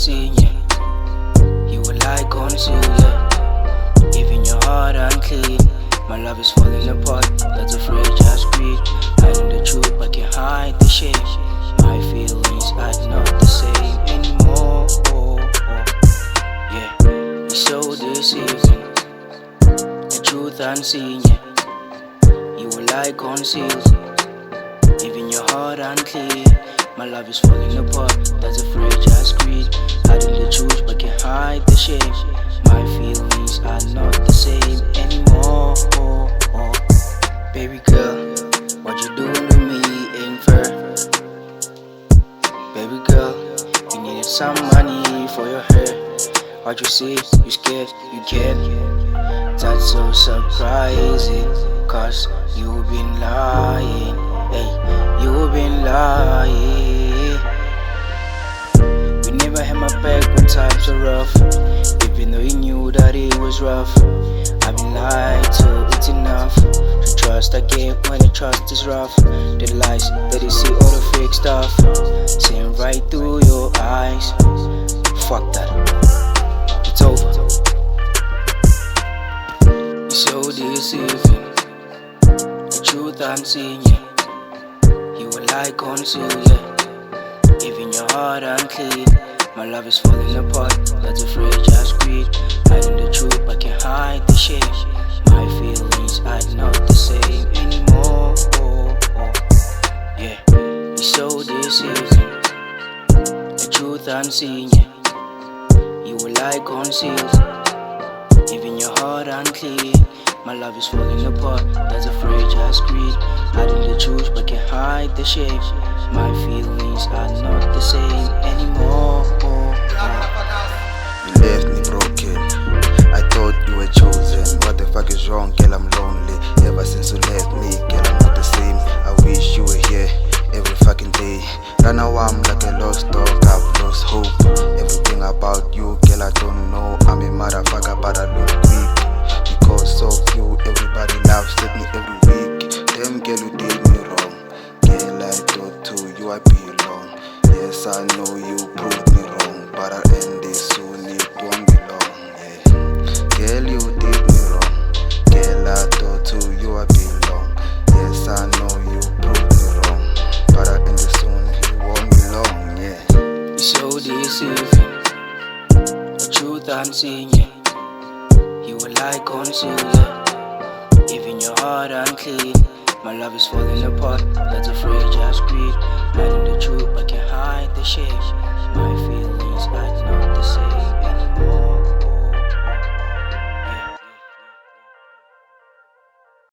unseen, yeah. You will lie conceal, yeah. Even your heart unclean. My love is falling apart, that's a fragile greed. Hiding the truth but can't hide the shame. My feelings are not the same anymore. Yeah, it's so deceiving. The truth unseen, yeah. You will lie concealed. Even your heart unclean. My love is falling apart, that's a fragile greed. Hiding the truth but can't hide the shame. My feelings are not the same anymore. Baby girl, what you doing to me ain't fair. Baby girl, you needed some money for your hair. What you see, you scared, you can't. That's so surprising, cause you've been lying. Hey, you've been lying. You never had my back when times are rough. Even though you knew that it was rough. I've been lied to, it's enough to trust again when the trust is rough. The lies that you see, all the fake stuff, seeing right through your eyes. Fuck that, it's over. It's so deceiving. The truth unseen, yeah. You will lie conceal, yeah. Even your heart unclean. My love is falling apart, that's a fragile greed. Hiding the truth but can't hide the shame. My feelings are not the same anymore. Yeah, it's so deceiving. The truth unseen, yeah. You will lie concealed. Even your heart unclean. My love is falling apart, that's a fragile greed. Hiding the truth but can't hide the shame. My feelings are not the same anymore. You left me broken, I thought you were chosen. What the fuck is wrong, girl, I'm lonely. Ever since you left me, girl, I'm not the same. I wish you were here every fucking day. Right now I'm like a lost dog, I've lost hope. Everything about you, girl, I don't know. I'm a motherfucker but I look weak. Because of you, everybody loves me every week. Damn girl, you did me wrong. Girl, I thought to you I belong. Yes, I know you proved me wrong, but I'll end this soon, it won't be long, yeah. Girl, you did me wrong. Girl, I thought to you I belong. Yes, I know you proved me wrong, but I'll end this soon, it won't be long, yeah. It's so deceiving. The truth unseen, yeah. You will lie conceal, yeah. Even your heart unclean. My love is falling apart, that's a fragile greed. Hiding the truth but can't hide the shame.